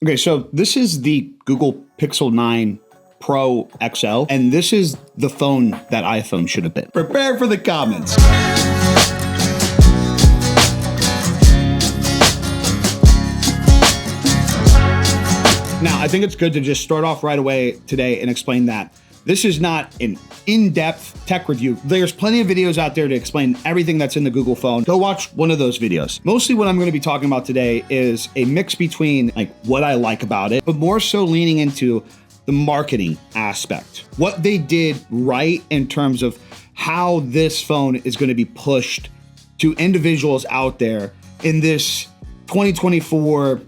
Okay, so this is the Google Pixel 9 Pro XL, and this is the phone that iPhone should have been. Prepare for the comments. Now, I think it's good to just start off right away today and explain that this is not an in-depth tech review. There's plenty of videos out there to explain everything that's in the Google phone. Go watch one of those videos. Mostly what I'm going to be talking about today is a mix between like what I like about it, but more so leaning into the marketing aspect. What they did right in terms of how this phone is going to be pushed to individuals out there in this 2024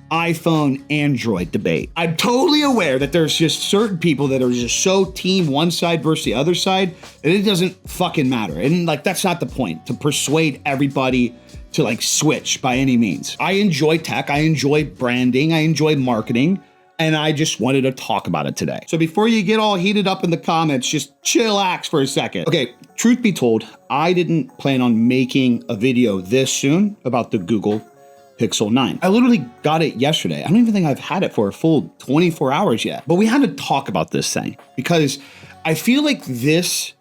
iPhone Android debate. I'm totally aware that there's just certain people that are just so team one side versus the other side that it doesn't fucking matter. And like, that's not the point, to persuade everybody to like switch by any means. I enjoy tech, I enjoy branding, I enjoy marketing, and I just wanted to talk about it today. So before you get all heated up in the comments, just chillax for a second. Okay, truth be told, I didn't plan on making a video this soon about the Google Pixel 9. I literally got it yesterday. I don't even think I've had it for a full 24 hours yet. But we had to talk about this thing because I feel like this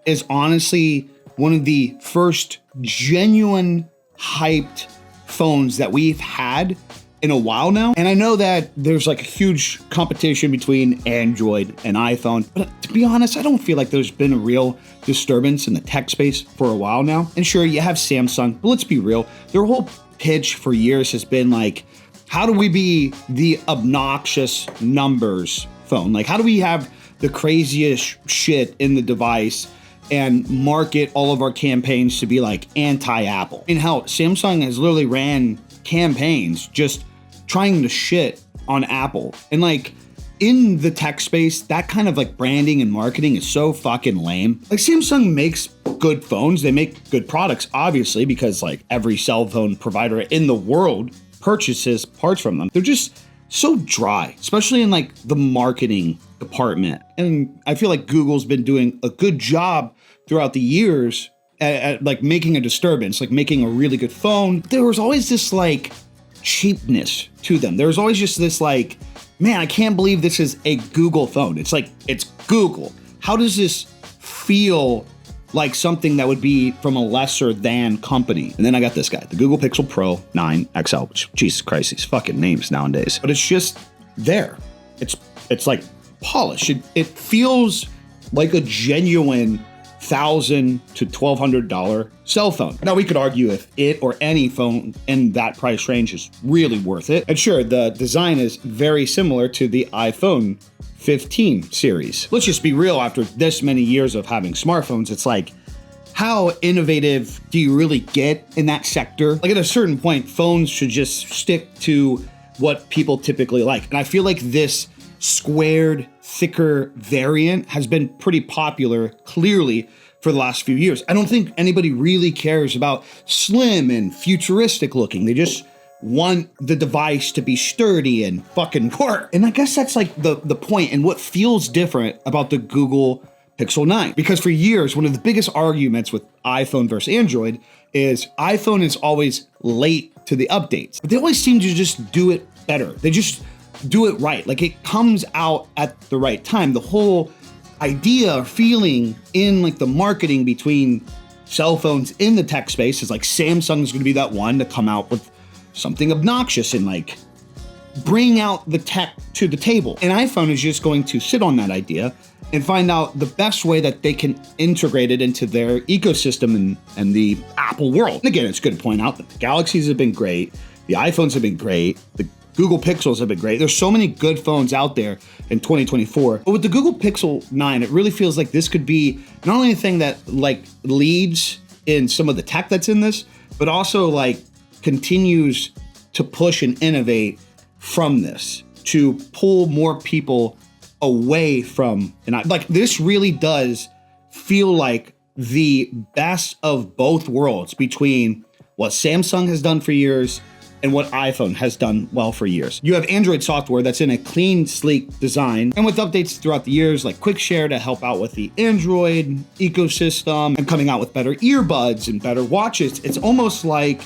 is honestly one of the first genuine hyped phones that we've had in a while now. And I know that there's like a huge competition between Android and iPhone, but to be honest, I don't feel like there's been a real disturbance in the tech space for a while now. And sure, you have Samsung, but let's be real, their whole pitch for years has been like, how do we be the obnoxious numbers phone? Like, how do we have the craziest shit in the device and market all of our campaigns to be like anti-Apple? I mean, hell, Samsung has literally ran campaigns just trying to shit on Apple. And like, in the tech space, that kind of like branding and marketing is so fucking lame. Like, Samsung makes good phones. They make good products, obviously, because like every cell phone provider in the world purchases parts from them. They're just so dry, especially in like the marketing department. And I feel like Google's been doing a good job throughout the years at like making a disturbance, like making a really good phone. There was always this like cheapness to them. There was always just this like, man, I can't believe this is a Google phone. It's like, it's Google. How does this feel like something that would be from a lesser than company? And then I got this guy, the Google Pixel Pro 9 XL, which, Jesus Christ, these fucking names nowadays. But it's just there. It's like polished. It feels like a genuine $1,000 to $1,200 cell phone. Now, we could argue if it or any phone in that price range is really worth it. And sure, the design is very similar to the iPhone 15 series. Let's just be real, after this many years of having smartphones, it's like, how innovative do you really get in that sector? Like, at a certain point, phones should just stick to what people typically like. And I feel like this squared, thicker variant has been pretty popular, clearly, for the last few years. I don't think anybody really cares about slim and futuristic looking. They just want the device to be sturdy and fucking work. And I guess that's like the point and what feels different about the Google Pixel 9. Because for years, one of the biggest arguments with iPhone versus Android is iPhone is always late to the updates, but they always seem to just do it better. They just do it right. Like, it comes out at the right time. The whole idea or feeling in like the marketing between cell phones in the tech space is like Samsung is going to be that one to come out with something obnoxious and like bring out the tech to the table. And iPhone is just going to sit on that idea and find out the best way that they can integrate it into their ecosystem and the Apple world. And again, it's good to point out that the Galaxies have been great. The iPhones have been great. The Google Pixels have been great. There's so many good phones out there in 2024. But with the Google Pixel 9, it really feels like this could be not only a thing that like leads in some of the tech that's in this, but also like continues to push and innovate from this to pull more people away from, and like, this really does feel like the best of both worlds between what Samsung has done for years and what iPhone has done well for years. You have Android software that's in a clean, sleek design, and with updates throughout the years like Quick Share to help out with the Android ecosystem and coming out with better earbuds and better watches. It's almost like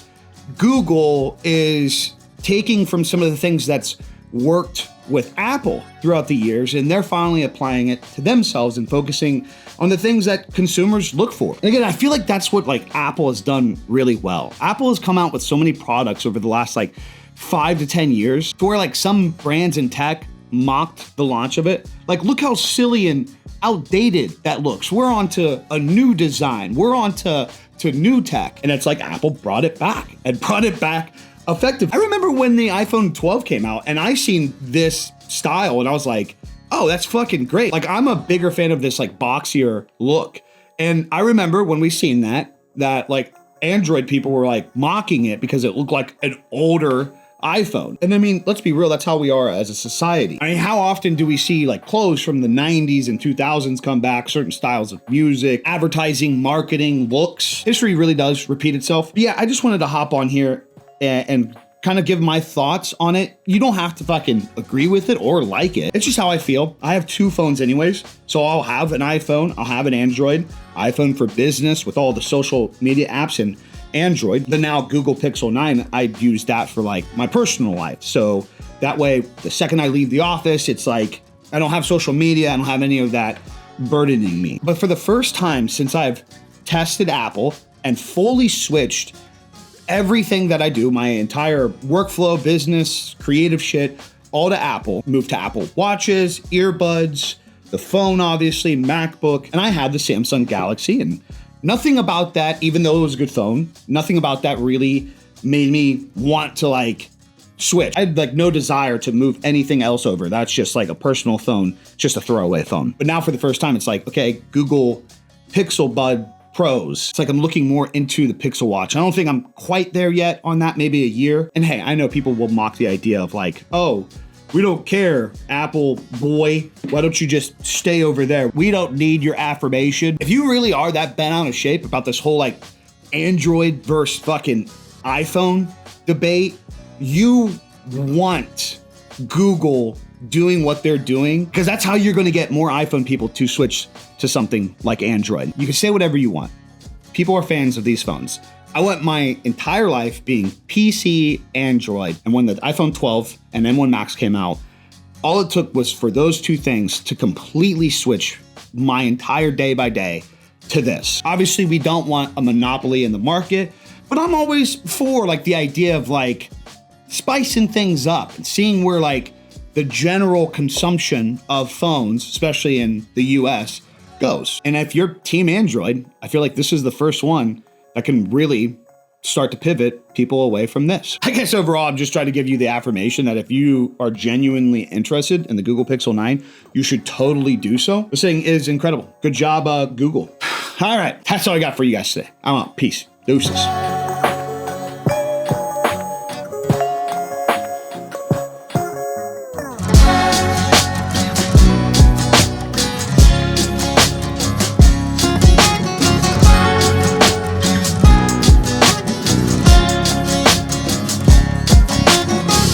Google is taking from some of the things that's worked with Apple throughout the years, and they're finally applying it to themselves and focusing on the things that consumers look for. And again, I feel like that's what like Apple has done really well. Apple has come out with so many products over the last like 5 to 10 years to where like some brands in tech mocked the launch of it. Like, look how silly and outdated that looks. We're on to a new design. We're on to new tech. And it's like Apple brought it back and brought it back effective. I remember when the iPhone 12 came out and I seen this style and I was like, oh, that's fucking great. Like, I'm a bigger fan of this like boxier look. And I remember when we seen that like Android people were like mocking it because it looked like an older iPhone. And I mean, let's be real, that's how we are as a society. I mean, how often do we see like clothes from the 90s and 2000s come back, certain styles of music, advertising, marketing, looks? History really does repeat itself. But yeah, I just wanted to hop on here and kind of give my thoughts on it. You don't have to fucking agree with it or like it. It's just how I feel. I have two phones anyways. So I'll have an iPhone, I'll have an Android, iPhone for business with all the social media apps and Android. The now Google Pixel 9, I'd use that for like my personal life. So that way, the second I leave the office, it's like, I don't have social media, I don't have any of that burdening me. But for the first time since I've tested Apple and fully switched everything that I do, my entire workflow, business, creative shit, all to Apple, moved to Apple Watches, earbuds, the phone, obviously, MacBook, and I had the Samsung Galaxy, and nothing about that, even though it was a good phone, nothing about that really made me want to like switch. I had like no desire to move anything else over. That's just like a personal phone, just a throwaway phone. But now for the first time, it's like, okay, Google Pixel Bud Pros. It's like I'm looking more into the Pixel Watch. I don't think I'm quite there yet on that, maybe a year. And hey, I know people will mock the idea of like, oh, we don't care, Apple boy. Why don't you just stay over there? We don't need your affirmation. If you really are that bent out of shape about this whole like Android versus fucking iPhone debate, you want Google doing what they're doing, because that's how you're going to get more iPhone people to switch to something like Android. You can say whatever you want. People are fans of these phones. I went my entire life being PC, Android, and when the iPhone 12 and M1 Max came out, all it took was for those two things to completely switch my entire day by day to this. Obviously, we don't want a monopoly in the market, but I'm always for like the idea of like spicing things up and seeing where like the general consumption of phones, especially in the US, goes. And if you're team Android, I feel like this is the first one that can really start to pivot people away from this. I guess overall, I'm just trying to give you the affirmation that if you are genuinely interested in the Google Pixel 9, you should totally do so. This thing is incredible. Good job, Google. All right, that's all I got for you guys today. I'm out. Peace. Deuces.